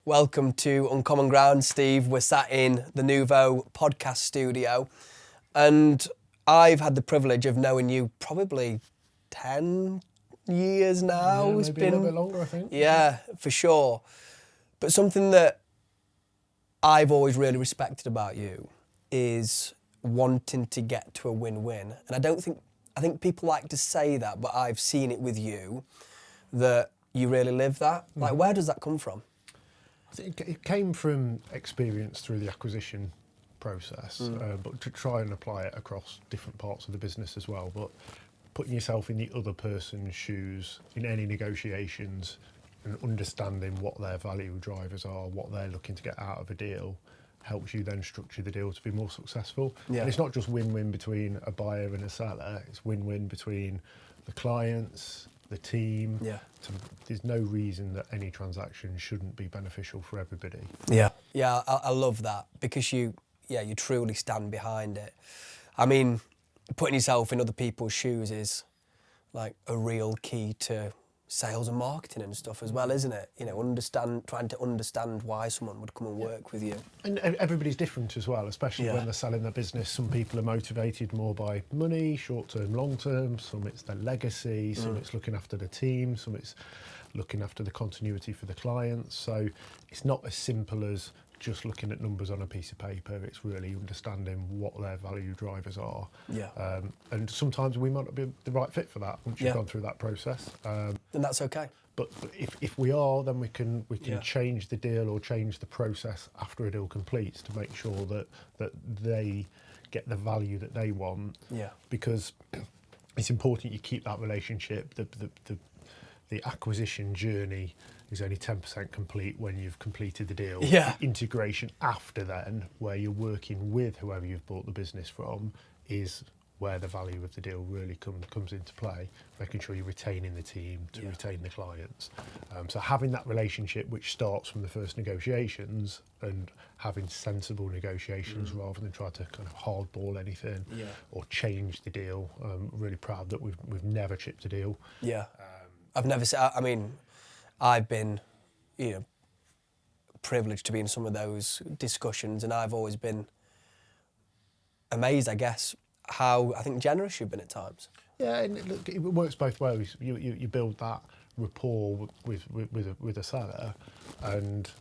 Welcome to Uncommon Ground, Steve. We're sat in the Nouveau podcast studio, and I've had the privilege of knowing you probably 10 years now. Yeah, maybe a little bit longer, I think. Yeah, for sure. But something that I've always really respected about you is wanting to get to a win-win. And I think people like to say that, but I've seen it with you, that you really live that. Like, where does that come from? I think it came from experience through the acquisition process, but to try and apply it across different parts of the business as well. But putting yourself in the other person's shoes in any negotiations and understanding what their value drivers are, what they're looking to get out of a deal, helps you then structure the deal to be more successful. Yeah. And it's not just win-win between a buyer and a seller, it's win-win between the clients, the team. Yeah. So there's no reason that any transaction shouldn't be beneficial for everybody. Yeah. Yeah, I love that because you truly stand behind it. I mean, putting yourself in other people's shoes is like a real key to sales and marketing and stuff as well, isn't it? You know, trying to understand why someone would come and work with you. And everybody's different as well, especially Yeah. when they're selling their business. Some people are motivated more by money, short-term, long-term. Some it's their legacy, some it's looking after the team, some it's looking after the continuity for the clients. So it's not as simple as just looking at numbers on a piece of paper. It's really understanding what their value drivers are. Yeah. And sometimes we might not be the right fit for that once you've Yeah. gone through that process. And that's okay. But if we are, then we can Yeah. change the deal or change the process after a deal completes to make sure that they get the value that they want. Yeah. Because it's important you keep that relationship. The acquisition journey is only 10% complete when you've completed the deal. Yeah. The integration after then, where you're working with whoever you've bought the business from, is where the value of the deal really comes into play, making sure you're retaining the team to retain the clients. So having that relationship which starts from the first negotiations and having sensible negotiations rather than try to kind of hardball anything or change the deal. I'm really proud that we've never chipped a deal. Yeah. I've been, privileged to be in some of those discussions, and I've always been amazed, I guess, how I think generous you've been at times. Yeah, and look, it works both ways. You build that rapport with a seller, and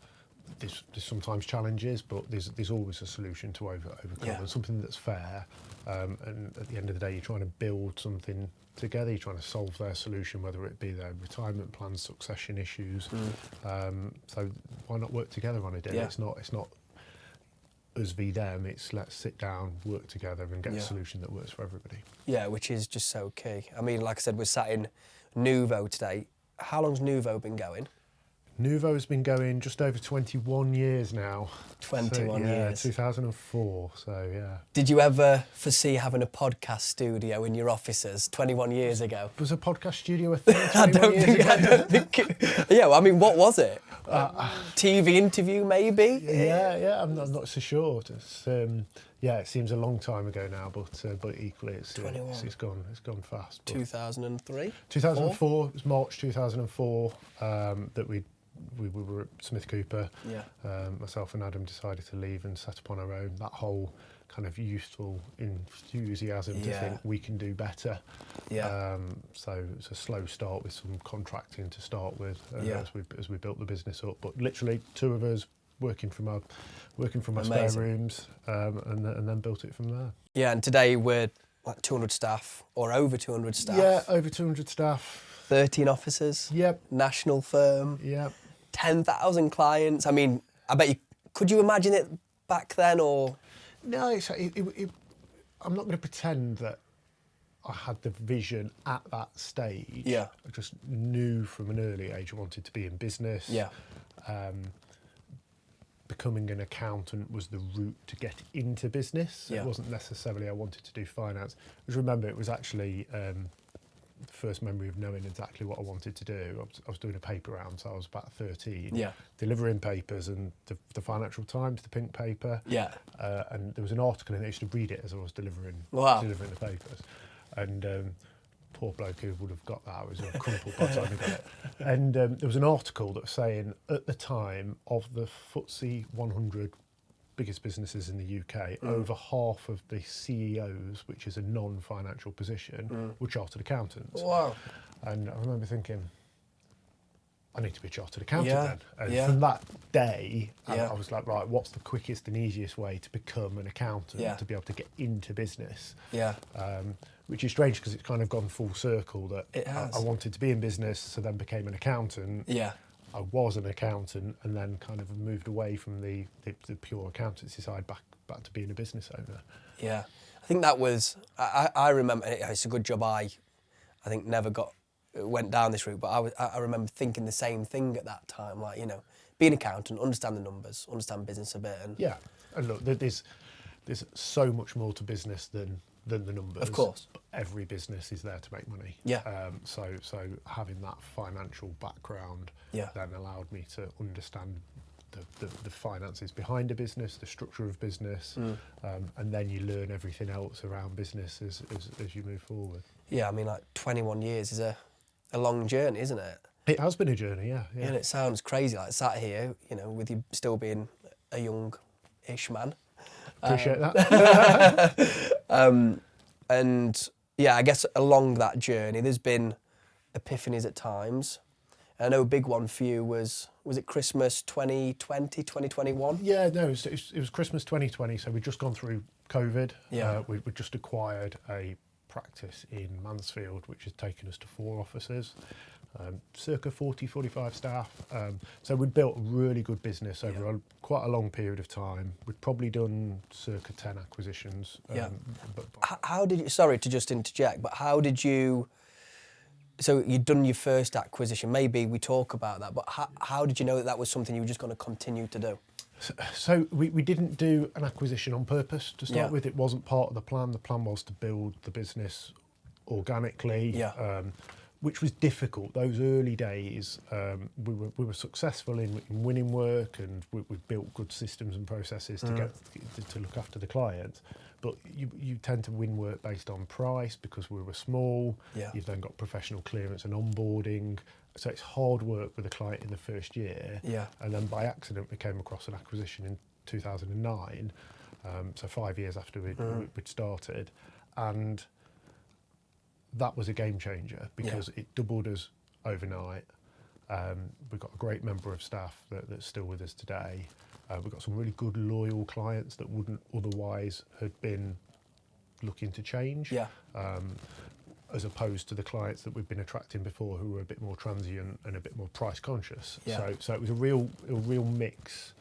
there's sometimes challenges, but there's always a solution to overcome, and something that's fair. And at the end of the day, you're trying to build something together. You're trying to solve their solution, whether it be their retirement plans, succession issues. So why not work together on a deal? Yeah. It's not us v them. It's let's sit down, work together, and get a solution that works for everybody. Yeah, which is just so key. I mean, like I said, we're sat in Nouveau today. How long's Nouveau been going? Nouveau's been going just over 21 years now. 21 years. 2004, so yeah. Did you ever foresee having a podcast studio in your offices 21 years ago? Was a podcast studio a thing 21 I don't years think yeah, well, I mean, what was it? TV interview, maybe? Yeah, I'm not so sure. It's, it seems a long time ago now, but equally it's gone fast. But 2003? 2004, it was March 2004 that we were at Smith Cooper. Yeah. Myself and Adam decided to leave and set up on our own. That whole kind of youthful enthusiasm to think we can do better. Yeah. So it's a slow start with some contracting to start with as we built the business up. But literally two of us working from our spare rooms, and then built it from there. Yeah, and today we're like 200 staff or over 200 staff. Yeah, over 200 staff. 13 offices. Yep. National firm. Yep. 10,000 clients. I mean, I bet you, could you imagine it back then or? No, I'm not going to pretend that I had the vision at that stage. Yeah. I just knew from an early age I wanted to be in business. Yeah. Becoming an accountant was the route to get into business. Yeah. It wasn't necessarily I wanted to do finance. I just remember it was actually the first memory of knowing exactly what I wanted to do. I was doing a paper round, so I was about 13. Yeah. Delivering papers, and the Financial Times, the pink paper. Yeah. And there was an article in it. I used to read it as I was delivering Wow. the papers. And poor bloke who would have got that. It was a crumpled by the time he got it. And there was an article that was saying at the time of the FTSE 100 biggest businesses in the UK, over half of the CEOs, which is a non-financial position, were chartered accountants. Wow. And I remember thinking, I need to be a chartered accountant Yeah, then. And yeah. from that day, Yeah. I was like, right, what's the quickest and easiest way to become an accountant, Yeah. to be able to get into business? Yeah. Which is strange because it's kind of gone full circle that It has. I wanted to be in business, so then became an accountant. Yeah. I was an accountant and then kind of moved away from the pure accountancy side back to being a business owner. Yeah. I think that was, I remember, it's a good job I think never went down this route, but I remember thinking the same thing at that time, like, you know, be an accountant, understand the numbers, understand business a bit. And Yeah, and look, there's so much more to business than the numbers. Of course. But every business is there to make money. Yeah. So having that financial background Yeah. then allowed me to understand the finances behind a business, the structure of business, and then you learn everything else around business as you move forward. Yeah, I mean, like 21 years is a long journey, isn't it? It has been a journey, yeah. And it sounds crazy, like sat here, you know, with you still being a young-ish man. Appreciate that. And yeah, I guess along that journey, there's been epiphanies at times. I know a big one for you was it Christmas 2020, 2021? Yeah, no, it was Christmas 2020, so we'd just gone through COVID. Yeah. We just acquired a practice in Mansfield, which has taken us to 4 offices, circa 45 staff. So we'd built a really good business over quite a long period of time. We'd probably done circa 10 acquisitions. Yeah. But How did you, sorry to just interject, but how did you, so you'd done your first acquisition, maybe we talk about that, but how did you know that was something you were just going to continue to do? So we didn't do an acquisition on purpose to start Yeah. with. It wasn't part of the plan. The plan was to build the business organically, Yeah. which was difficult. Those early days, we were successful in winning work, and we built good systems and processes to get to look after the clients. But you tend to win work based on price because we were small. Yeah. You've then got professional clearance and onboarding. So it's hard work with a client in the first year. Yeah. And then by accident, we came across an acquisition in 2009, so 5 years after we'd started. And that was a game changer because it doubled us overnight. We've got a great member of staff that's still with us today. We've got some really good, loyal clients that wouldn't otherwise have been looking to change. Yeah. As opposed to the clients that we've been attracting before, who were a bit more transient and a bit more price conscious. Yeah. So it was a real mix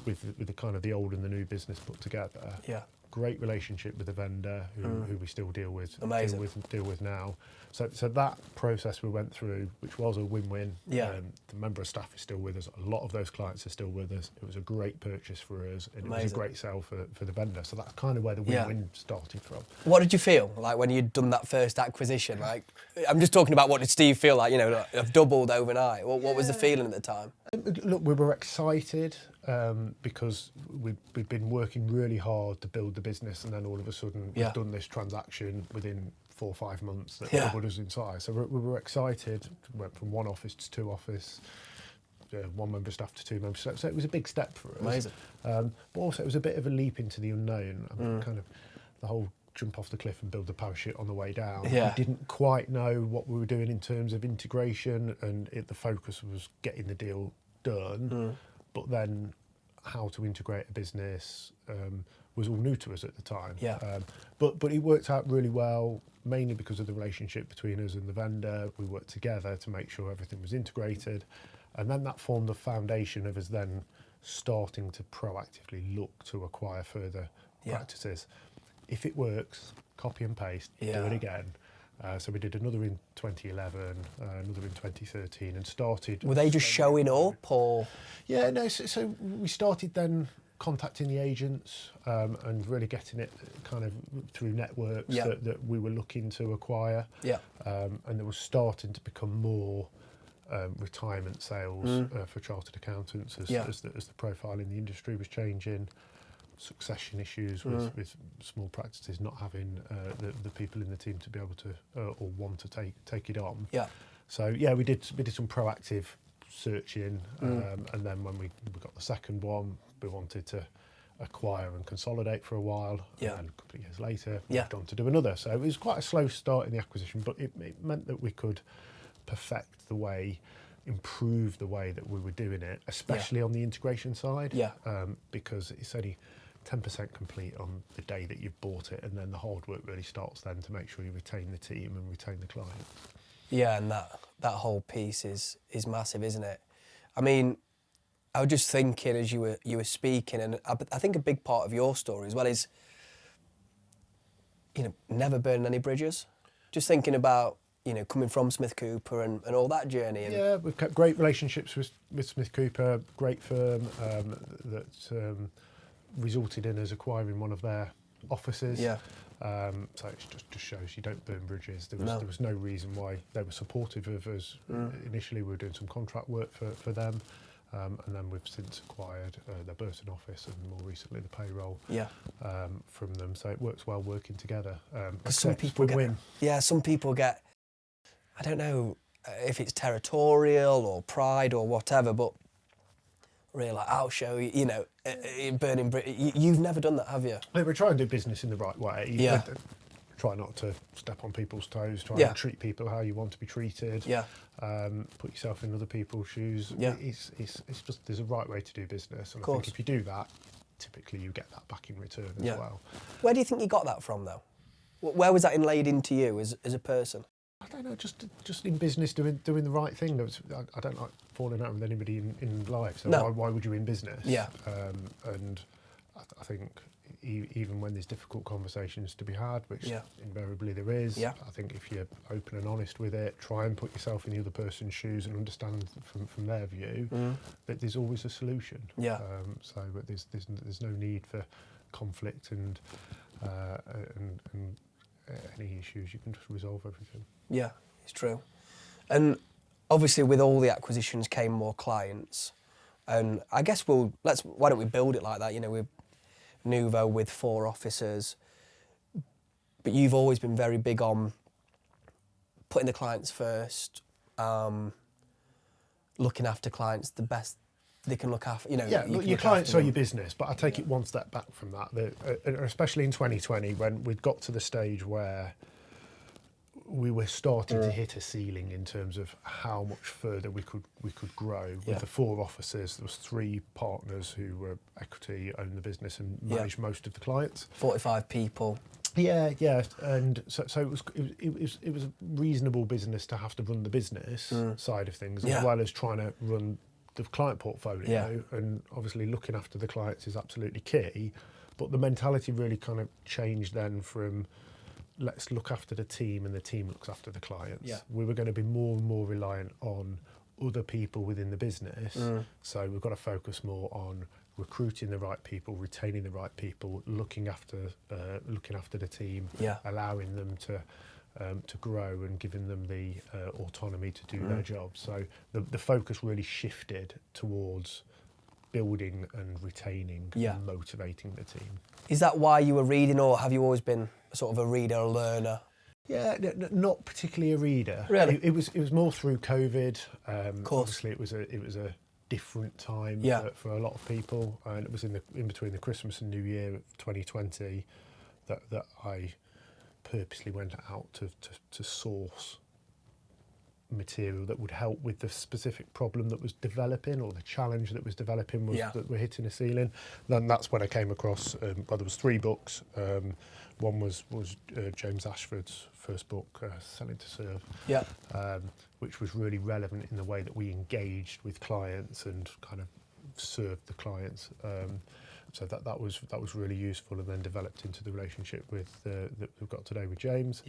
with the kind of the old and the new business put together. Yeah. Great relationship with the vendor who we still deal with. Amazing. Deal with now. So that process we went through, which was a win-win. Yeah. The member of staff is still with us. A lot of those clients are still with us. It was a great purchase for us, and it was a great sell for the vendor. So that's kind of where the win-win started from. What did you feel like when you'd done that first acquisition? Like, I'm just talking about what did Steve feel like, you know, I've doubled overnight. What was the feeling at the time? Look, we were excited because we'd been working really hard to build the business, and then all of a sudden we've done this transaction within 4 or 5 months that doubled us in size. So we were excited. We went from 1 office to 2 offices, 1 member of staff to 2 members. So it was a big step for us. Amazing. But also it was a bit of a leap into the unknown. I mean, kind of the whole jump off the cliff and build the parachute on the way down. Yeah. We didn't quite know what we were doing in terms of integration, and the focus was getting the deal done. But then how to integrate a business was all new to us at the time. Yeah. But it worked out really well, mainly because of the relationship between us and the vendor. We worked together to make sure everything was integrated. And then that formed the foundation of us then starting to proactively look to acquire further practices. If it works, copy and paste, do it again. So we did another in 2011, another in 2013, and started... Were they just showing up, or...? Yeah, no, so we started then contacting the agents and really getting it kind of through networks that we were looking to acquire. Yeah. And there was starting to become more retirement sales for chartered accountants as the profile in the industry was changing. succession issues with small practices not having the people in the team to be able to or want to take it on. Yeah. So yeah, we did some proactive searching, and then when we got the second one, we wanted to acquire and consolidate for a while. Yeah. And a couple of years later, Yeah. moved on to do another. So it was quite a slow start in the acquisition, but it meant that we could perfect the way, improve the way that we were doing it, especially on the integration side. Yeah. Because it's only 10% complete on the day that you've bought it, and then the hard work really starts then to make sure you retain the team and retain the client. Yeah, and that whole piece is massive, isn't it? I mean, I was just thinking as you were speaking, and I think a big part of your story as well is, never burning any bridges. Just thinking about, coming from Smith Cooper and all that journey. And yeah, we've kept great relationships with Smith Cooper, great firm that resulted in us acquiring one of their offices. Yeah. So it just shows you don't burn bridges. There was no reason why they were supportive of us. Initially, we were doing some contract work for them. And then we've since acquired the Burton office and more recently the payroll from them. So it works well working together. Some people win. Yeah, some people get, I don't know if it's territorial or pride or whatever, but really like, I'll show you, burning bridges. You've never done that, have you? We're trying to do business in the right way. Yeah. Try not to step on people's toes. Try Yeah. and treat people how you want to be treated. Yeah. Put yourself in other people's shoes. Yeah. It's just there's a right way to do business, and Of I think course. if you do that, typically you get that back in return as well. Where do you think you got that from, though? Where was that inlaid into you as a person? I don't know, just in business, doing the right thing. I don't like falling out with anybody in life, so No. why would you in business? Yeah. And I think even when there's difficult conversations to be had, which invariably there is, I think if you're open and honest with it, try and put yourself in the other person's shoes and understand from their view that there's always a solution. Yeah. But there's no need for conflict and any issues. You can just resolve everything. Yeah, it's true. And obviously with all the acquisitions came more clients. And I guess why don't we build it like that? We're Nuvo with 4 officers. But you've always been very big on putting the clients first, looking after clients the best they can look after. Your clients are your business, but I take it one step back from that. Especially in 2020, when we'd got to the stage where we were starting to hit a ceiling in terms of how much further we could grow. With the 4 officers, there was 3 partners who were equity, owned the business, and managed most of the clients. 45 people. Yeah, and so it was a reasonable business to have to run the business side of things as well as trying to run the client portfolio. And obviously looking after the clients is absolutely key. But the mentality really kind of changed then from let's look after the team and the team looks after the clients. Yeah. We were going to be more and more reliant on other people within the business. So we've got to focus more on recruiting the right people, retaining the right people, looking after the team, allowing them to grow and giving them the autonomy to do their job. So the focus really shifted towards building and retaining and motivating the team. Is that why you were reading, or have you always been sort of a reader, a learner? Yeah, not particularly a reader. Really? It was more through COVID. Of course. Obviously, it was a different time for a lot of people, and it was in between the Christmas and New Year of 2020 that I purposely went out to source material that would help with the specific problem that was developing, or the challenge that was developing was that we're hitting a ceiling. Then that's when I came across, there was 3 books. One was James Ashford's first book, Selling to Serve, which was really relevant in the way that we engaged with clients and kind of served the clients. So that was really useful, and then developed into the relationship with that we've got today with James.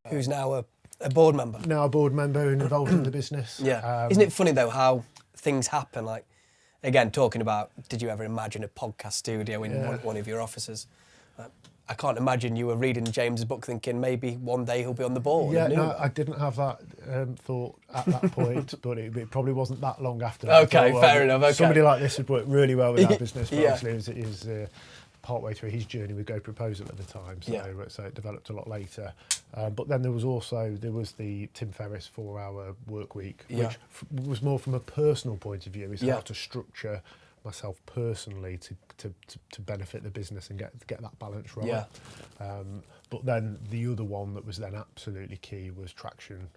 Who's now a board member. Now a board member and involved in the business. Isn't it funny though how things happen? Like, again, talking about, did you ever imagine a podcast studio in one of your offices? I can't imagine you were reading James's book thinking maybe one day he'll be on the board. Yeah, no, I didn't have that thought at that point, but it probably wasn't that long after that. Okay, fair enough. Okay. Somebody like this would work really well with our business, but obviously it was partway through his journey with Go Proposal at the time, so Yeah. so it developed a lot later. But then there was the Tim Ferriss 4-hour work week, Yeah. which was more from a personal point of view, is Yeah. how to structure myself personally to benefit the business and get that balance right. Yeah. But then the other one that was then absolutely key was Traction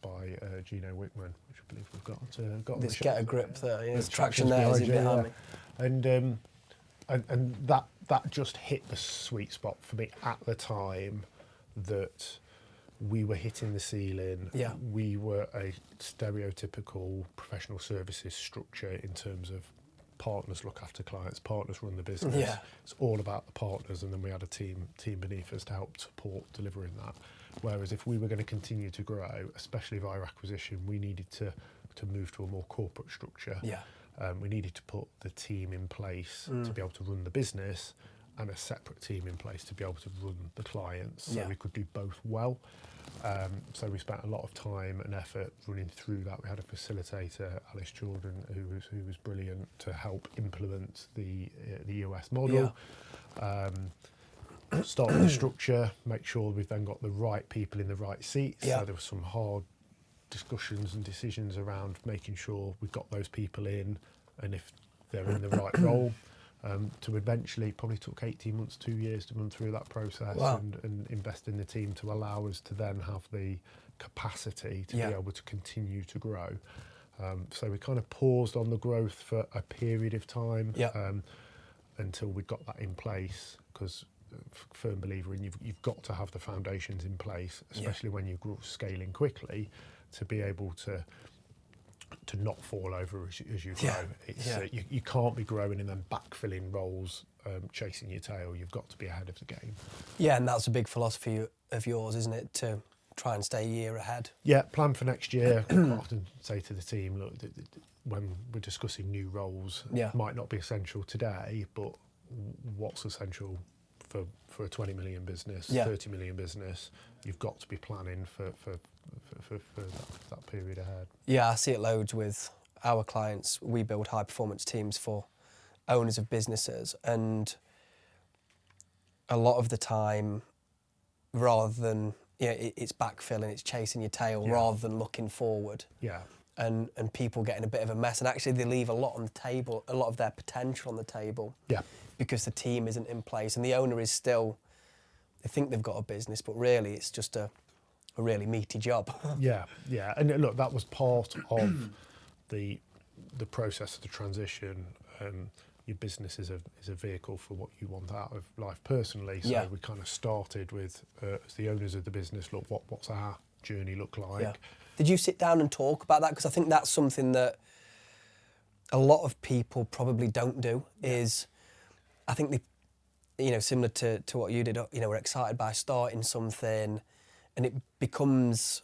by Gino Wickman, which I believe we've got on the This shelf Get a there. Grip there. Yeah, There's there's traction there, is it behind me? And that just hit the sweet spot for me at the time, that we were hitting the ceiling. Yeah. We were a stereotypical professional services structure in terms of partners look after clients, partners run the business. Yeah. It's all about the partners, and then we had a team beneath us to help support delivering that. Whereas if we were going to continue to grow, especially via acquisition, we needed to move to a more corporate structure. Yeah. We needed to put the team in place to be able to run the business, and a separate team in place to be able to run the clients, so Yeah. we could do both well. So we spent a lot of time and effort running through that. We had a facilitator, Alice Jordan, who was brilliant to help implement the US model. Start with the structure, make sure we've then got the right people in the right seats. Yeah. So there were some hard discussions and decisions around making sure we've got those people in, and if they're in the right role. To eventually, probably took 18 months, 2 years to run through that process. Wow. and invest in the team to allow us to then have the capacity to Yeah. be able to continue to grow. So we kind of paused on the growth for a period of time, Yeah. until we got that in place, because firm believer in you've got to have the foundations in place, especially when you're scaling quickly, to be able to not fall over as you grow. Yeah. It's, Yeah. You can't be growing and then backfilling roles, chasing your tail. You've got to be ahead of the game. Yeah, and that's a big philosophy of yours, isn't it? To try and stay a year ahead. Yeah, plan for next year. I quite often say to the team, look, when we're discussing new roles, Yeah. might not be essential today, but what's essential for a 20 million business, Yeah. 30 million business, you've got to be planning for that period ahead. Yeah, I see it loads with our clients. We build high performance teams for owners of businesses, and a lot of the time, rather than it's backfilling, it's chasing your tail, Yeah. rather than looking forward. Yeah. And people getting a bit of a mess, and actually they leave a lot on the table, a lot of their potential on the table, Yeah. because the team isn't in place, and the owner is still, they think they've got a business, but really it's just a really meaty job. Yeah, yeah, and look, that was part of the process of the transition. Your business is a vehicle for what you want out of life personally. So Yeah. we kind of started with, as the owners of the business, look, what's our journey look like? Yeah. Did you sit down and talk about that? Because I think that's something that a lot of people probably don't do. Is I think they, similar to what you did. We're excited by starting something, and it becomes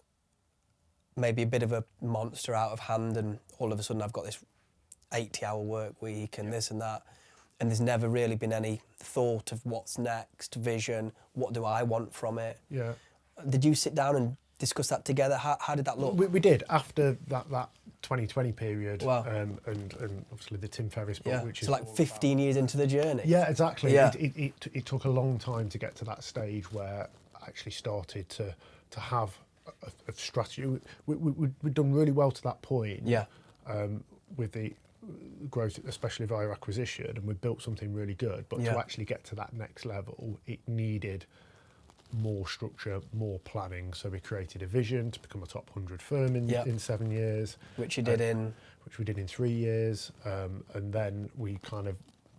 maybe a bit of a monster out of hand, and all of a sudden I've got this 80-hour work week and this and that, and there's never really been any thought of what's next, vision, what do I want from it. Yeah. Did you sit down and discuss that together? How did that look? We did after that 2020 period. Wow. And obviously the Tim Ferriss book, Yeah, which is so like all about- 15 years into the journey. Yeah, exactly. Yeah. It took a long time to get to that stage where I actually started to have a strategy. We'd done really well to that point. Yeah. With the growth, especially via acquisition, and we built something really good. But Yeah. to actually get to that next level, it needed more structure, more planning. So we created a vision to become a top 100 firm in 7 years. Which you did Which we did in 3 years. And then we kind of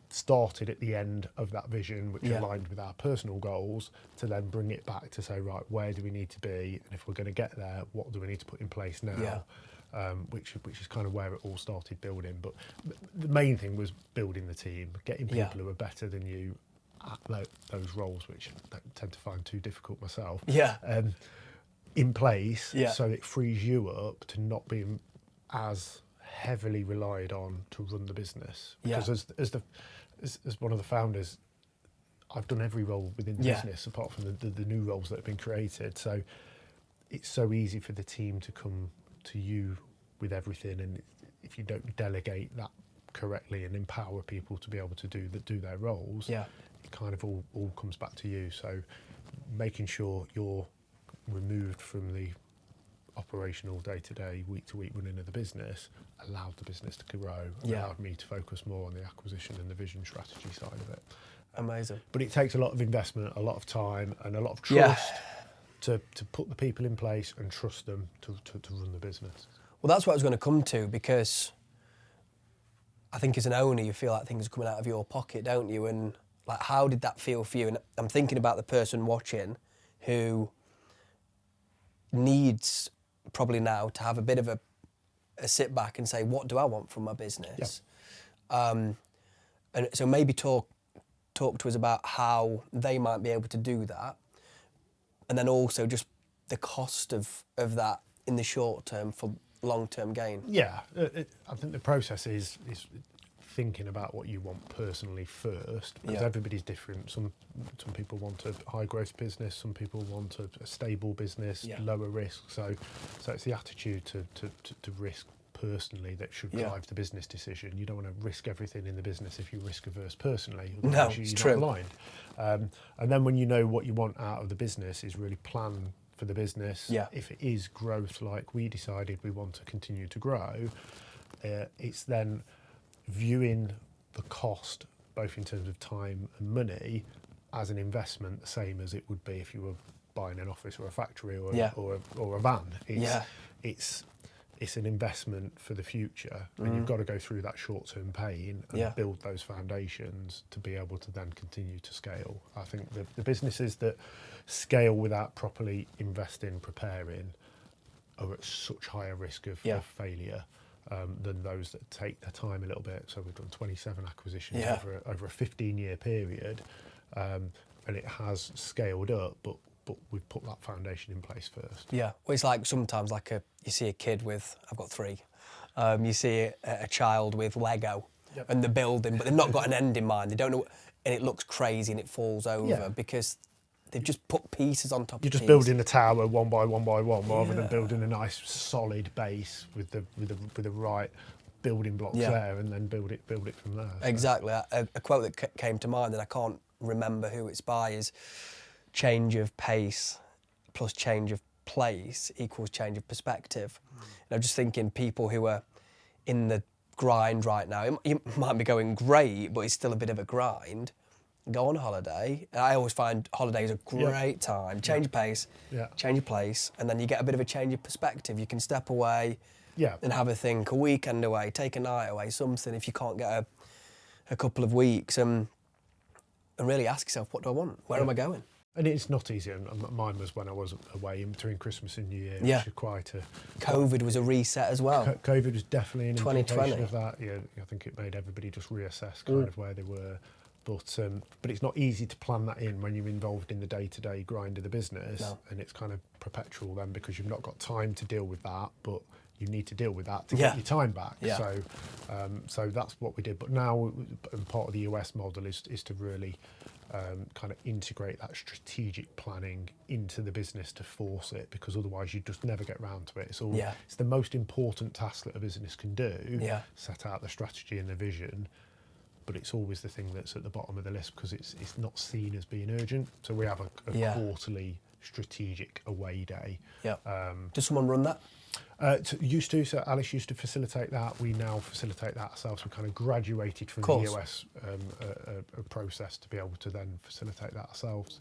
started at the end of that vision, which Yeah. aligned with our personal goals, to then bring it back to say, right, where do we need to be? And if we're going to get there, what do we need to put in place now? Yeah. Which is kind of where it all started building. But the main thing was building the team, getting people Yeah. who are better than you at those roles, which I tend to find too difficult myself. Yeah. In place, Yeah. so it frees you up to not be as heavily relied on to run the business. Yeah. Because as one of the founders, I've done every role within the Yeah. business apart from the new roles that have been created. So it's so easy for the team to come to you with everything, and if you don't delegate that correctly and empower people to be able to do their roles, Yeah. kind of all comes back to you. So making sure you're removed from the operational day-to-day, week-to-week running of the business allowed the business to grow, allowed me to focus more on the acquisition and the vision strategy side of it. Amazing. But it takes a lot of investment, a lot of time, and a lot of trust to put the people in place and trust them to run the business. Well, that's what I was going to come to, because I think as an owner, you feel like things are coming out of your pocket, don't you? And like, how did that feel for you? And I'm thinking about the person watching who needs probably now to have a bit of a sit back and say, what do I want from my business? And so maybe talk to us about how they might be able to do that, and then also just the cost of that in the short term for long-term gain. Yeah, I think the process is thinking about what you want personally first, because everybody's different. Some people want a high growth business, some people want a stable business, lower risk. So it's the attitude to risk personally that should drive the business decision. You don't want to risk everything in the business if you risk averse personally. No, it's true. Not aligned. And then when you know what you want out of the business, is really plan for the business. If it is growth, like we decided we want to continue to grow, it's then viewing the cost, both in terms of time and money, as an investment, the same as it would be if you were buying an office or a factory or a van. It's an investment for the future, and you've got to go through that short-term pain and build those foundations to be able to then continue to scale. I think the businesses that scale without properly investing, preparing, are at such higher risk of failure than those that take their time a little bit. So we've done 27 acquisitions over a 15-year period, and it has scaled up, but we've put that foundation in place first. Yeah, well, it's like sometimes you see a kid with, I've got 3, you see a child with Lego and they're building, but they've not got an end in mind. They don't know, and it looks crazy and it falls over because they've just put pieces on top of You're just pieces. building a tower one by one by one, rather than building a nice solid base with the right building blocks there, and then build it from there. So. Exactly. A quote that came to mind, and I can't remember who it's by, is change of pace plus change of place equals change of perspective. And I'm just thinking, people who are in the grind right now, it might be going great, but it's still a bit of a grind. Go on holiday. I always find holidays a great time. Change of pace, change of place, and then you get a bit of a change of perspective. You can step away and have a think, a weekend away, take a night away, something, if you can't get a couple of weeks, and really ask yourself, what do I want? Where am I going? And it's not easy, and mine was when I was away in between Christmas and New Year, which is quite a... COVID was a reset as well. COVID was definitely an 2020. implication of that. Yeah, I think it made everybody just reassess kind of where they were. But it's not easy to plan that in when you're involved in the day-to-day grind of the business, and it's kind of perpetual then, because you've not got time to deal with that, but you need to deal with that to get your time back. So that's what we did. But now, and part of the US model is to really kind of integrate that strategic planning into the business to force it, because otherwise you just never get round to it. It's it's the most important task that a business can do. Set out the strategy and the vision, but it's always the thing that's at the bottom of the list because it's not seen as being urgent. So we have a quarterly strategic away day. Does someone run that? Used to, so Alice used to facilitate that. We now facilitate that ourselves. We kind of graduated from the US process to be able to then facilitate that ourselves,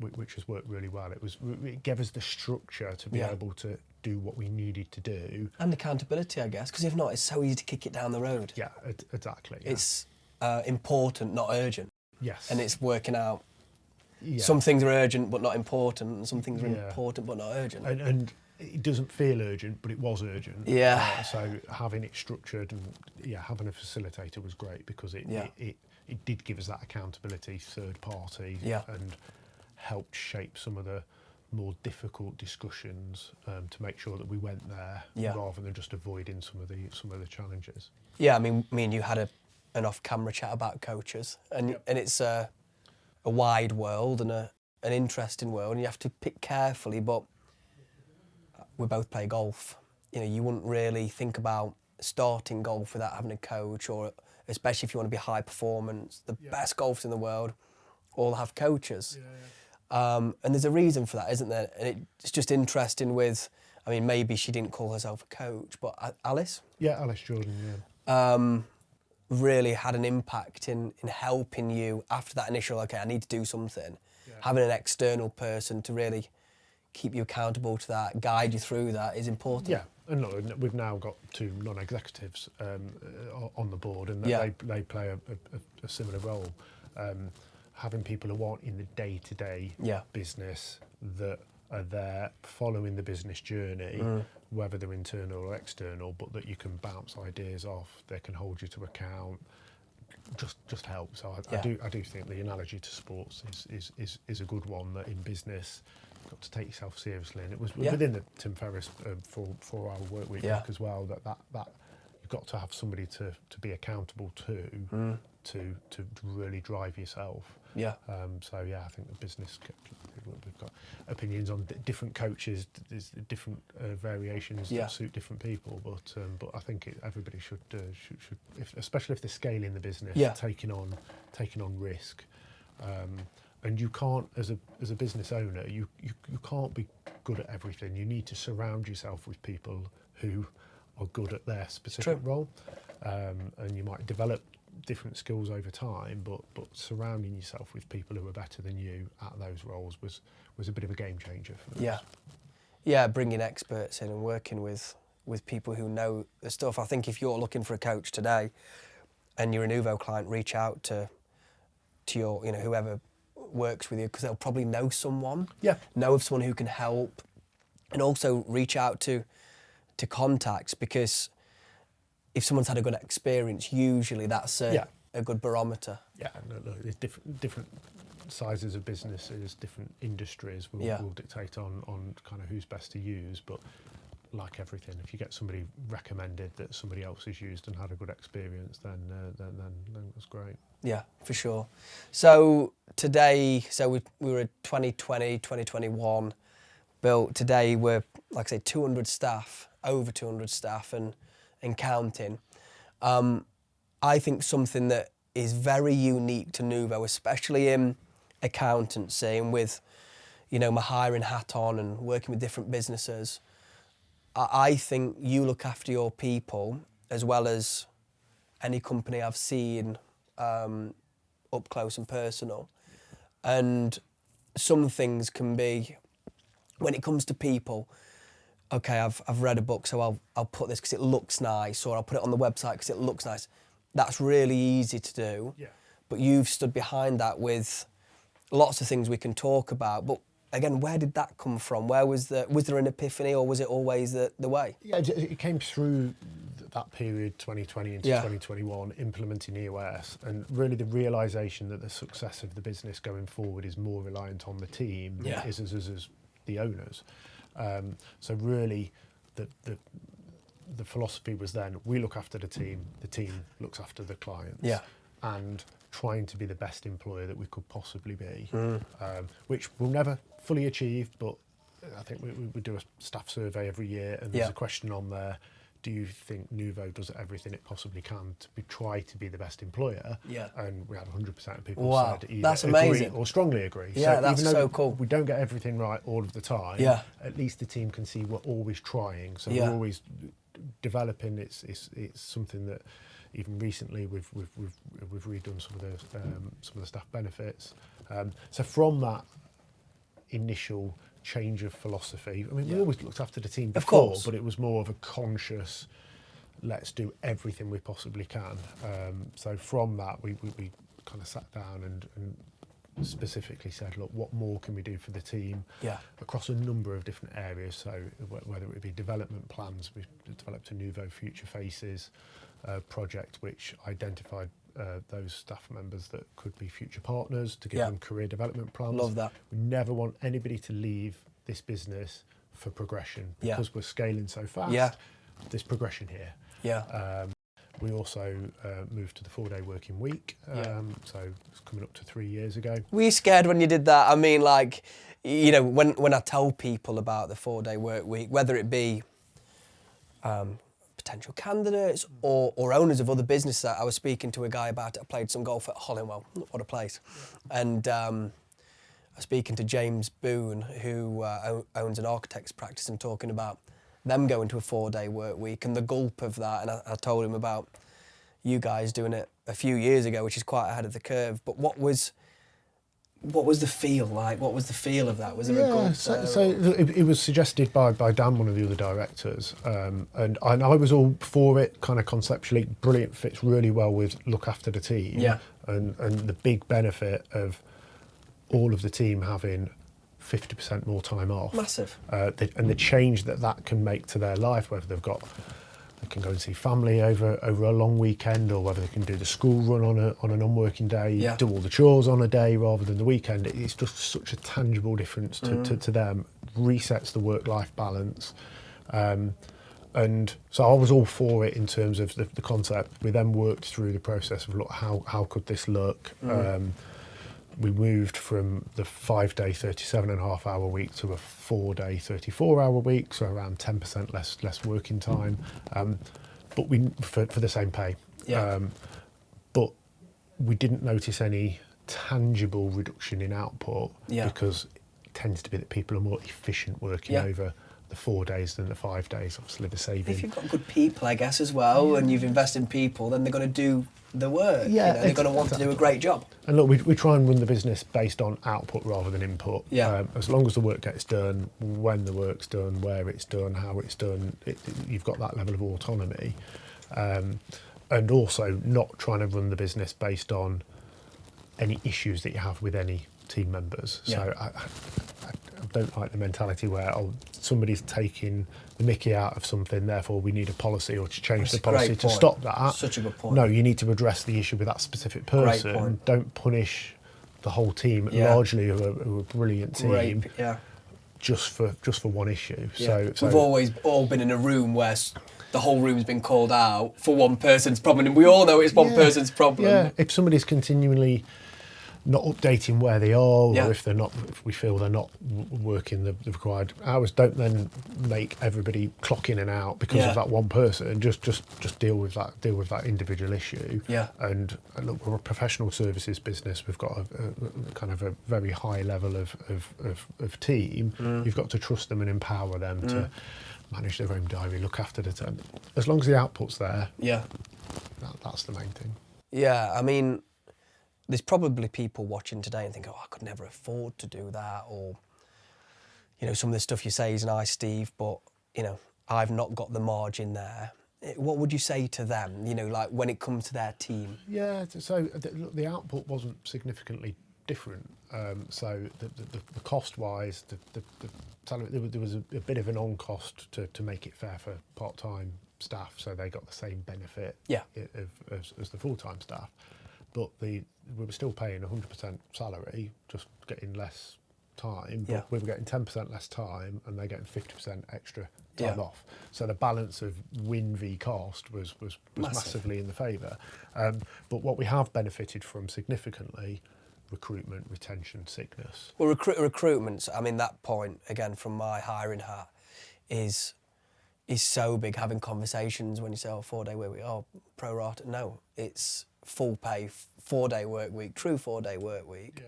which has worked really well. It gave us the structure to be able to do what we needed to do. And accountability, I guess, because if not, it's so easy to kick it down the road. Yeah, exactly. Yeah. It's important, not urgent. Yes. And it's working out. Some things are urgent but not important, and some things are important but not urgent. And it doesn't feel urgent, but it was urgent. So having it structured and having a facilitator was great, because it did give us that accountability, third party, and helped shape some of the more difficult discussions to make sure that we went there rather than just avoiding some of the challenges. Yeah, I mean, me and you had an off-camera chat about coaches, and it's a wide world and an interesting world, and you have to pick carefully, but we both play golf. You know, you wouldn't really think about starting golf without having a coach or especially if you want to be high performance, the best golfers in the world all have coaches. And there's a reason for that, isn't there? And it's just interesting with, I mean, maybe she didn't call herself a coach, but Alice? Yeah, Alice Jordan, yeah. Really had an impact in helping you after that initial, okay, I need to do something. Having an external person to really keep you accountable to that, guide you through that is important. Yeah, and look, we've now got 2 non-executives on the board, and they play a similar role. Having people who aren't in the day-to-day business that are there following the business journey, whether they're internal or external, but that you can bounce ideas off, they can hold you to account, just help. So I do think the analogy to sports is a good one, that in business you've got to take yourself seriously, and it was within the Tim Ferriss 4-hour work week book as well, that you've got to have somebody to be accountable to really drive yourself. So I think the business, we've got opinions on different coaches. There's different variations that suit different people, but I think everybody should especially if they're scaling the business, taking on risk. And you can't, as a business owner, you can't be good at everything. You need to surround yourself with people who are good at their specific role, and you might develop different skills over time, but surrounding yourself with people who are better than you at those roles was a bit of a game changer for us. Bringing experts in and working with people who know the stuff. I think if you're looking for a coach today and you're a Nuvo client, reach out to your, whoever works with you, because they'll probably know someone, know of someone who can help, and also reach out to contacts, because if someone's had a good experience, usually that's a good barometer. Yeah, no, there's different sizes of businesses, different industries will dictate on kind of who's best to use. But like everything, if you get somebody recommended that somebody else has used and had a good experience, then that's great. Yeah, for sure. So today, we were at 2020, 2021, built. Today we're, like I say, 200 staff, over 200 staff, and counting. I think something that is very unique to Nuvo, especially in accountancy and with, my hiring hat on and working with different businesses, I think you look after your people as well as any company I've seen up close and personal. And some things can be, when it comes to people, okay, I've read a book, so I'll put this because it looks nice, or I'll put it on the website because it looks nice. That's really easy to do. But you've stood behind that with lots of things we can talk about. But again, where did that come from? Was there an epiphany, or was it always the way? Yeah, it came through that period, 2020 into 2021, implementing EOS, and really the realisation that the success of the business going forward is more reliant on the team than it is as the owners. So really, the philosophy was then, we look after the team looks after the clients, and trying to be the best employer that we could possibly be, which we'll never fully achieve, but I think we do a staff survey every year, and there's a question on there: do you think Nuvo does everything it possibly can to try to be the best employer? And we had 100% of people said either that's agree amazing. or strongly agree. Yeah, so that's even though so cool. we don't get everything right all of the time, at least the team can see we're always trying. So we're always developing. It's something that even recently we've redone some of the staff benefits. So from that initial change of philosophy, I mean, we always looked after the team before, but it was more of a conscious, let's do everything we possibly can. So from that, we kind of sat down and specifically said, look, what more can we do for the team across a number of different areas? So whether it be development plans, we developed a Nuvo Future Faces project, which identified those staff members that could be future partners to give them career development plans. Love that. We never want anybody to leave this business for progression, because we're scaling so fast. There's progression here. We also moved to the 4-day working week, so it's coming up to 3 years ago. Were you scared when you did that? I mean, like, when I tell people about the 4-day work week, whether it be potential candidates or owners of other businesses. I was speaking to a guy about it. I played some golf at Hollingwell. What a place. And I was speaking to James Boone, who owns an architect's practice, and talking about them going to a 4-day work week and the gulp of that. And I told him about you guys doing it a few years ago, which is quite ahead of the curve. But what was the feel like? What was the feel of that? Was there a gulp there? So it was suggested by Dan, one of the other directors, and I was all for it, kind of conceptually. Brilliant, fits really well with look after the team. Yeah. And the big benefit of all of the team having 50% more time off. Massive. And the change that can make to their life, whether they can go and see family over a long weekend, or whether they can do the school run on an unworking day, do all the chores on a day rather than the weekend. It's just such a tangible difference to them. Resets the work-life balance. And so I was all for it in terms of the concept. We then worked through the process of, look, how could this look? We moved from the 5-day 37.5-hour week to a 4-day 34-hour week, so around 10% less working time, but we for the same pay. But we didn't notice any tangible reduction in output because it tends to be that people are more efficient working over the 4 days than the 5 days. Obviously, the saving. If you've got good people, I guess, as well, and you've invested in people, then they're going to do the work. They're going to want to do a great job. And look, we try and run the business based on output rather than input. As long as the work gets done, when the work's done, where it's done, how it's done, you've got that level of autonomy. And also not trying to run the business based on any issues that you have with any team members. So I don't like the mentality where somebody's taking the mickey out of something, therefore we need a policy or to change the policy to stop that. Such a good point. No, you need to address the issue with that specific person. Don't punish the whole team, largely who are a brilliant team, just for one issue. So we've always all been in a room where the whole room's been called out for one person's problem, and we all know it's one person's problem. Yeah, if somebody's continually not updating where they are, or if we feel they're not working the required hours, don't then make everybody clock in and out because of that one person. Just deal with that individual issue. And look, we're a professional services business. We've got a kind of a very high level of team. You've got to trust them and empower them to manage their own diary, look after the time. As long as the output's there, that's the main thing. Yeah, I mean, there's probably people watching today and think, I could never afford to do that, or, some of the stuff you say is nice, Steve, but, I've not got the margin there. What would you say to them, like when it comes to their team? Yeah, so the output wasn't significantly different. So the cost-wise, the salary, there was a bit of an on-cost to make it fair for part-time staff, so they got the same benefit as the full-time staff. But we were still paying 100% salary, just getting less time. But we were getting 10% less time, and they're getting 50% extra time off. So the balance of win v cost was massively in the favour. But what we have benefited from significantly, recruitment, retention, sickness. Well, recruitment, I mean, that point, again, from my hiring hat, is so big. Having conversations when you say, 4-day work week, pro rata. No, it's full pay, 4-day work week, true 4-day work week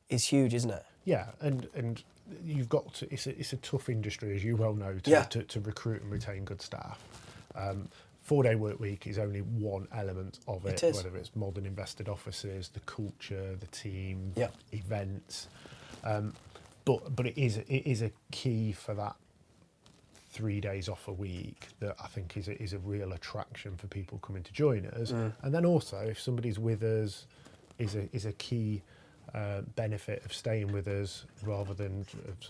is huge, isn't it? Yeah, and you've got to, it's a tough industry, as you well know, to recruit and retain good staff. 4-day work week is only one element of it, whether it's modern invested offices, the culture, the team, events. But it is a key for that 3 days off a week that I think is a real attraction for people coming to join us. And then also, if somebody's with us, is a key benefit of staying with us rather than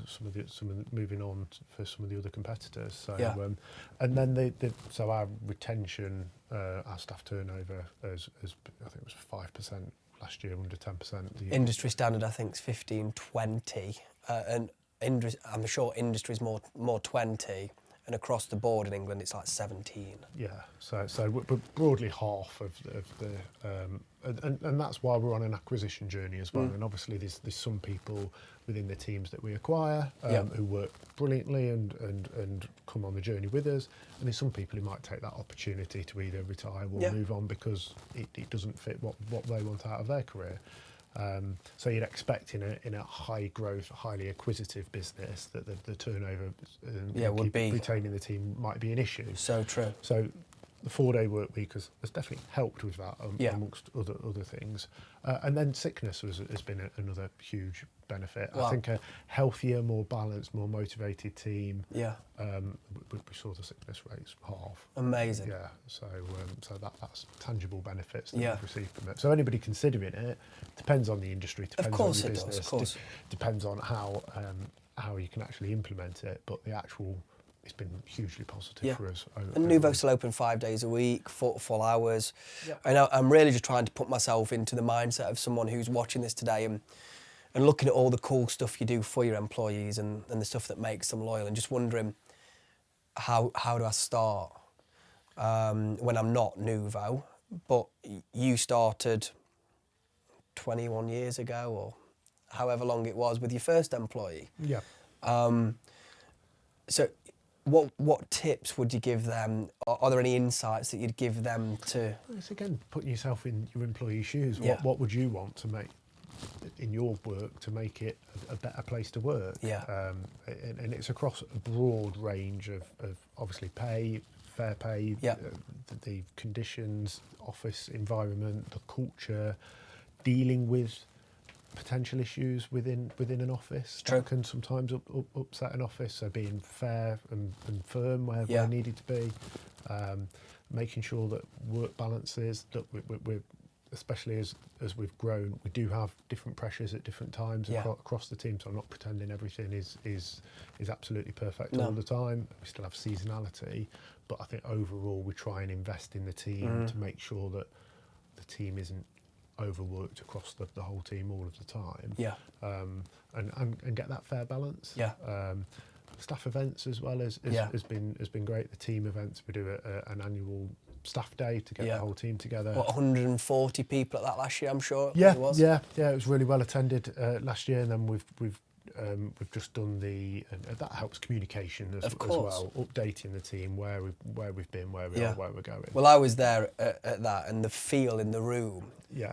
some of the moving on for some of the other competitors. So and then so our retention, our staff turnover is I think it was 5% last year, under 10%. Industry standard, I think, is 15-20, and I'm sure industry's more 20, and across the board in England it's like 17. Yeah, so we're broadly half of the and that's why we're on an acquisition journey as well. And obviously there's some people within the teams that we acquire who work brilliantly and come on the journey with us, and there's some people who might take that opportunity to either retire or move on because it doesn't fit what they want out of their career. So you'd expect in a high growth, highly acquisitive business that the turnover would be retaining the team might be an issue. So true. So the 4-day work week has definitely helped with that, amongst other things. And then sickness has been another huge benefit. Wow. I think a healthier, more balanced, more motivated team. Yeah. We saw the sickness rates half. Amazing. Yeah. So that's tangible benefits that Yeah. we've received from it. So anybody considering it, depends on the industry, depends on your business, of course. depends on how you can actually implement it. But it's been hugely positive for us. And Nouveau still open 5 days a week, full hours. Yeah. And I'm really just trying to put myself into the mindset of someone who's watching this today and looking at all the cool stuff you do for your employees and the stuff that makes them loyal, and just wondering how do I start when I'm not Nouveau, but you started 21 years ago or however long it was with your first employee. Yeah. So what tips would you give them? Are there any insights that you'd give them to? It's again putting yourself in your employee's shoes. Yeah. What would you want to make in your work to make it a better place to work? Yeah. And it's across a broad range of obviously pay, fair pay, the conditions, office environment, the culture, dealing with potential issues within an office. True. That can sometimes upset an office, so being fair and firm where needed to be, making sure that work balances, that we're especially as we've grown, we do have different pressures at different times across the team, so I'm not pretending everything is absolutely perfect all the time. We still have seasonality, but I think overall we try and invest in the team to make sure that the team isn't overworked across the whole team all of the time. Yeah. And get that fair balance. Yeah. Staff events as well has been great. The team events, we do an annual staff day to get the whole team together. What, 140 people at that last year, I'm sure Yeah, it was? Yeah, it was really well attended last year, and then we've just done and that helps communication as well, updating the team where we've been, where we are, where we're going. Well, I was there at that, and the feel in the room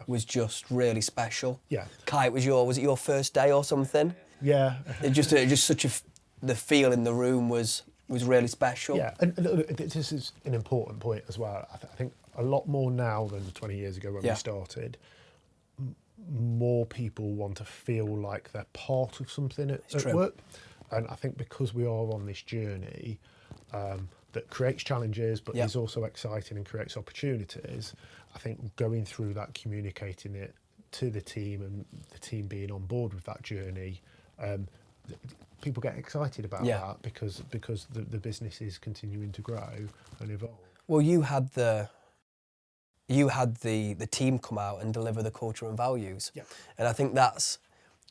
was just really special. Yeah. Kai, was it your first day or something? Yeah. It just such the feel in the room was really special. Yeah, and this is an important point as well. I think a lot more now than 20 years ago when we started. More people want to feel like they're part of something at work, and I think because we are on this journey that creates challenges but is also exciting and creates opportunities, I think going through that, communicating it to the team and the team being on board with that journey, people get excited about that because the business is continuing to grow and evolve. Well, you had the team come out and deliver the culture and values. Yeah. And I think that's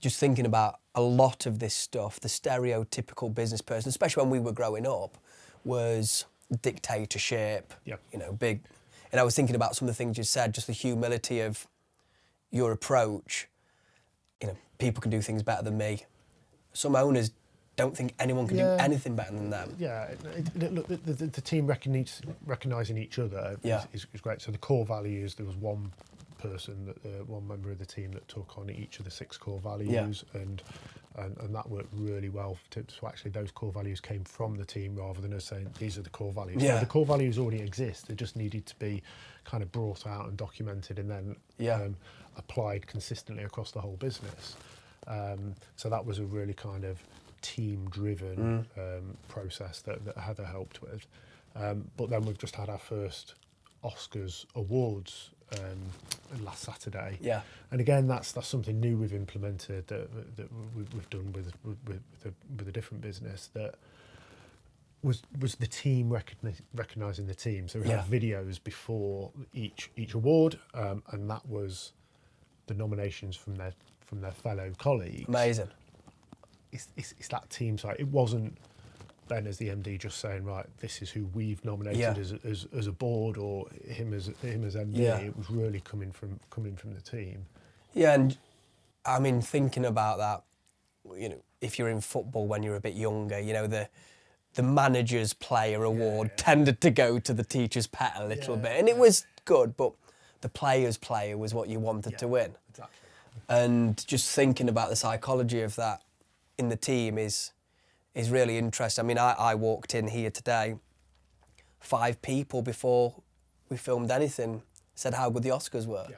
just thinking about a lot of this stuff, the stereotypical business person, especially when we were growing up, was dictatorship, big. And I was thinking about some of the things you said, just the humility of your approach. People can do things better than me. Some owners don't think anyone can do anything better than them. Yeah, look, the team recognising each other is great. So the core values, there was one person, one member of the team that took on each of the 6 core values, and that worked really well. So actually those core values came from the team rather than us saying these are the core values. Yeah. So the core values already exist, they just needed to be kind of brought out and documented and then applied consistently across the whole business. So that was a really kind of team-driven process that Heather helped with. But then we've just had our first Oscars awards last Saturday. Yeah. And again, that's something new we've implemented that we've done with a different business that was the team recognising the team. So we had videos before each award, and that was the nominations from their fellow colleagues. Amazing. It's that team side. It wasn't Ben as the MD just saying, right, this is who we've nominated Yeah. as a board, or him as MD. Yeah. It was really coming from the team. Yeah, and I mean, thinking about that, if you're in football when you're a bit younger, the manager's player award tended to go to the teacher's pet a little bit, and it was good, but the player's player was what you wanted to win. Exactly. And just thinking about the psychology of that in the team is really interesting. I mean, I walked in here today, 5 people before we filmed anything said how good the Oscars were. Yeah.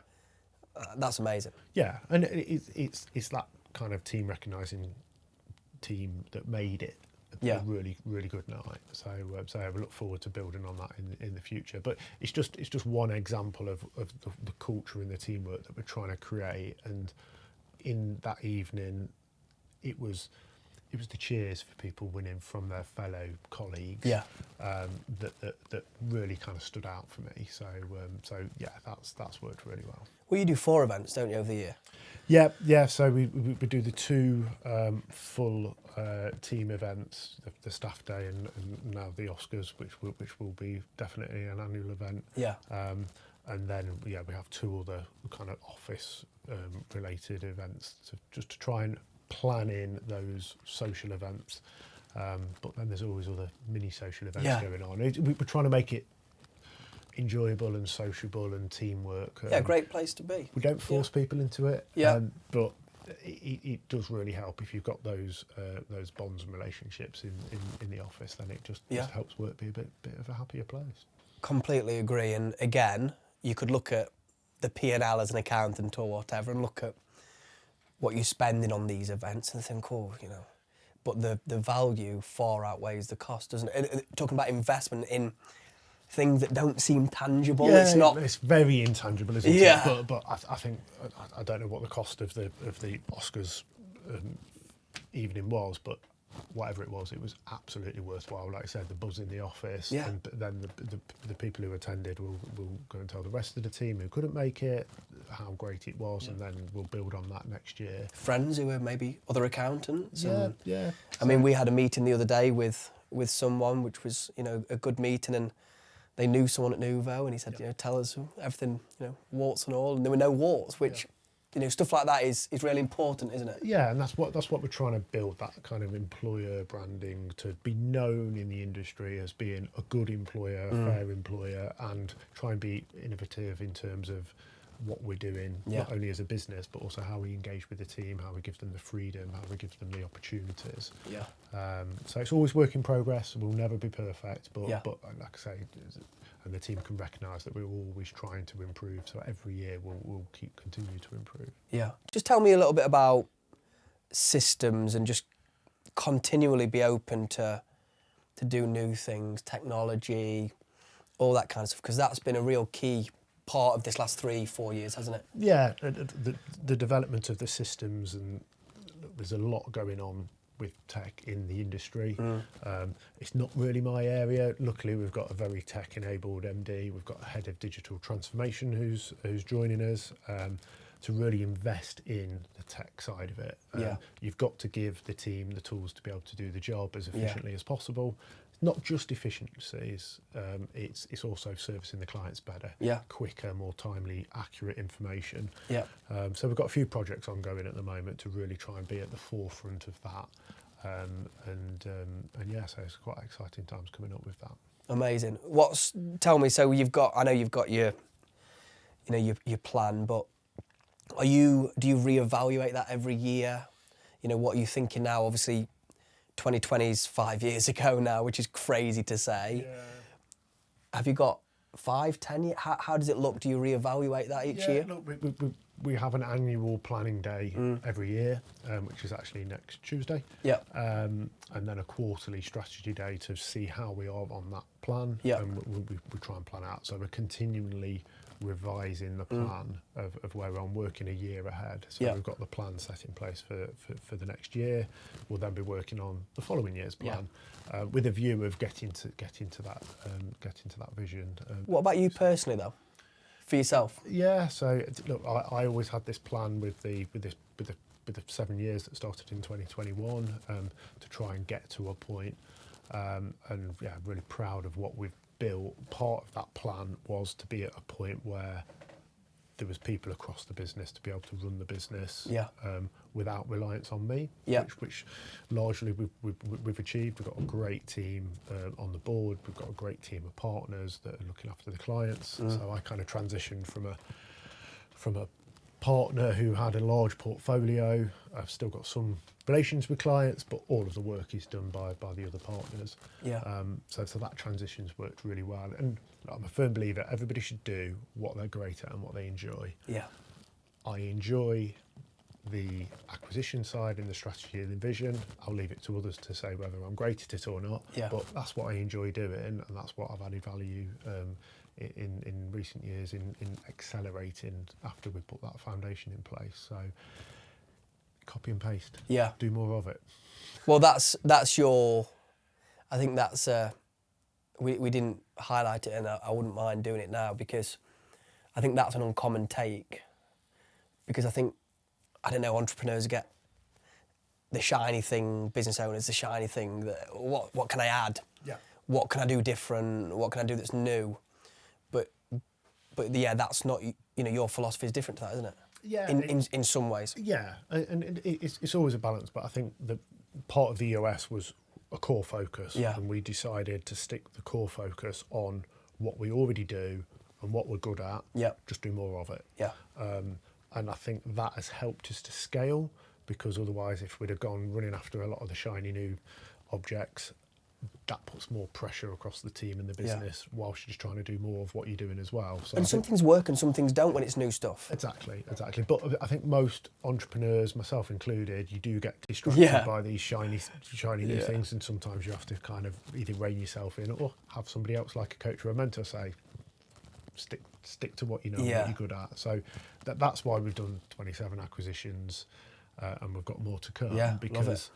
That's amazing. Yeah, and it's that kind of team recognising team that made it a really, really good night. So I look forward to building on that in the future. But it's just one example of the culture and the teamwork that we're trying to create. And in that evening, it was the cheers for people winning from their fellow colleagues. Yeah. That really kind of stood out for me. So yeah, that's worked really well. Well, you do 4 events, don't you, over the year? Yeah. So we do the 2 full team events, the staff day and now the Oscars, which will be definitely an annual event. Yeah. And then we have 2 other kind of office related events just to try and plan in those social events. But then there's always other mini social events going on. We're trying to make it enjoyable and sociable and teamwork. Yeah, great place to be. We don't force people into it, but it does really help if you've got those bonds and relationships in the office. Then it just helps work be a bit of a happier place. Completely agree. And again, you could look at the P&L as an accountant or whatever, and look at what you're spending on these events and think, but the value far outweighs the cost, doesn't it? And talking about investment in things that don't seem tangible. Yeah, it's very intangible, isn't it? But I think I don't know what the cost of the Oscars evening was, but whatever it was absolutely worthwhile. Like I said, the buzz in the office, and then the people who attended will go and tell the rest of the team who couldn't make it how great it was, and then we'll build on that next year. Friends who were maybe other accountants. Yeah. I mean, we had a meeting the other day with someone, which was a good meeting, and they knew someone at Nuvo, and he said, tell us everything, warts and all, and there were no warts, which. Stuff like that is really important, isn't it? Yeah, and that's what we're trying to build, that kind of employer branding, to be known in the industry as being a good employer, a fair employer, and try and be innovative in terms of what we're doing, not only as a business, but also how we engage with the team, how we give them the freedom, how we give them the opportunities. Yeah. So it's always work in progress. We'll never be perfect, but like I say, and the team can recognise that we're always trying to improve. So every year we'll continue to improve. Yeah. Just tell me a little bit about systems and just continually be open to do new things, technology, all that kind of stuff, because that's been a real key part of this last 3-4 years, hasn't it? Yeah, the development of the systems, and there's a lot going on with tech in the industry. It's not really my area. Luckily, we've got a very tech-enabled MD. We've got a head of digital transformation who's joining us to really invest in the tech side of it. You've got to give the team the tools to be able to do the job as efficiently as possible. Not just efficiencies, it's also servicing the clients better, quicker, more timely, accurate information. So we've got a few projects ongoing at the moment to really try and be at the forefront of that. So it's quite exciting times coming up with that. Amazing. Tell me, so I know you've got your plan, but do you reevaluate that every year? What are you thinking now? Obviously, 2020 is 5 years ago now, which is crazy to say. Yeah. Have you got 5, 10 years? How does it look? Do you reevaluate that each year? Look, we have an annual planning day every year, which is actually next Tuesday. And then a quarterly strategy day to see how we are on that plan. And we try and plan out. So we're continually revising the plan of where we're on, working a year ahead. So we've got the plan set in place for the next year. We'll then be working on the following year's plan with a view of getting to that vision. What about you personally, though? For yourself? Yeah. So look, I always had this plan with the 7 years that started in 2021 to try and get to a point And yeah, really proud of what we've built. Part of that plan was to be at a point where there was people across the business to be able to run the business without reliance on me, which largely we've achieved. We've got a great team on the board. We've got a great team of partners that are looking after the clients. So I kind of transitioned from a partner who had a large portfolio. I've still got some relations with clients, but all of the work is done by the other partners. So that transition's worked really well. And I'm a firm believer everybody should do what they're great at and what they enjoy. I enjoy the acquisition side and the strategy and the vision. I'll leave it to others to say whether I'm great at it or not. But that's what I enjoy doing, and that's what I've added value in recent years in accelerating after we put that foundation in place. So copy and paste. Do more of it. Well, that's your. I think that's. We didn't highlight it, and I wouldn't mind doing it now because I think that's an uncommon take. Because I think, I don't know, entrepreneurs get the shiny thing, business owners, the shiny thing that what can I add? What can I do different? What can I do that's new? But yeah, that's not, your philosophy is different to that, isn't it? In some ways. Yeah, and it's always a balance, but I think the part of the EOS was a core focus, and we decided to stick the core focus on what we already do and what we're good at. Just do more of it. And I think that has helped us to scale, because otherwise, if we'd have gone running after a lot of the shiny new objects, that puts more pressure across the team and the business whilst you're just trying to do more of what you're doing as well. So and some things work and some things don't when it's new stuff. Exactly. But I think most entrepreneurs, myself included, you do get distracted by these shiny new things, and sometimes you have to kind of either rein yourself in or have somebody else, like a coach or a mentor, say, stick to what you know, what you're good at. So that's why we've done 27 acquisitions, and we've got more to come, because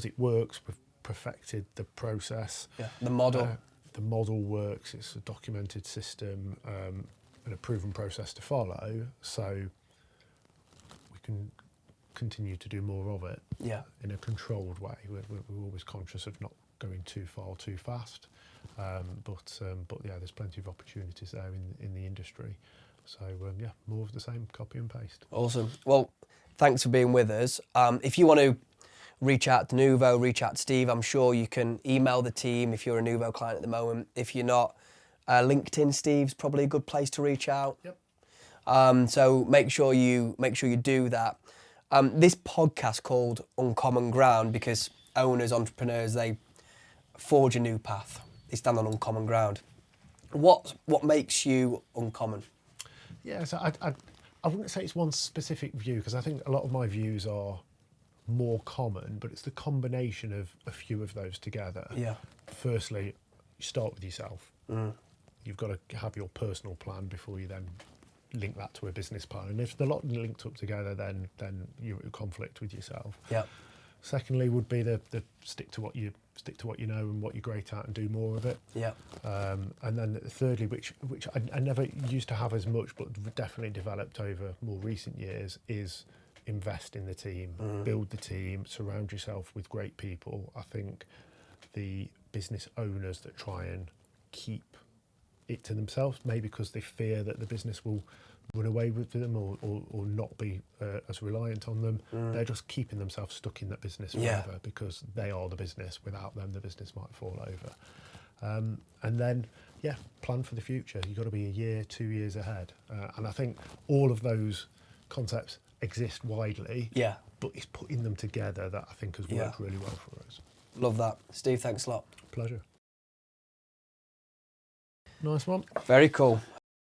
it works. We've perfected the process. The model. The model works. It's a documented system and a proven process to follow. So we can continue to do more of it in a controlled way. We're always conscious of not going too far, too fast. But yeah, there's plenty of opportunities there in the industry. So more of the same, copy and paste. Awesome. Well, thanks for being with us. If you want to reach out to Nuvo, reach out to Steve, I'm sure you can email the team if you're a Nuvo client at the moment. If you're not, LinkedIn, Steve's probably a good place to reach out. So make sure you do that. This podcast called Uncommon Ground because owners, entrepreneurs, they forge a new path. They stand on uncommon ground. What makes you uncommon? Yeah, so I wouldn't say it's one specific view, because I think a lot of my views are more common, but it's the combination of a few of those together. Firstly, you start with yourself. You've got to have your personal plan before you then link that to a business plan. And if they're not linked up together, then you're in conflict with yourself. Secondly, would be the stick to what you know and what you're great at and do more of it. And then thirdly, which I never used to have as much, but definitely developed over more recent years, is invest in the team, build the team, surround yourself with great people. I think the business owners that try and keep it to themselves, maybe because they fear that the business will run away with them or not be as reliant on them, they're just keeping themselves stuck in that business forever, because they are the business. Without them, the business might fall over. And then, plan for the future. You've got to be a year, 2 years ahead. And I think all of those concepts exist widely, but it's putting them together that I think has worked really well for us. Love that. Steve, thanks a lot. Pleasure. Nice one. Very cool.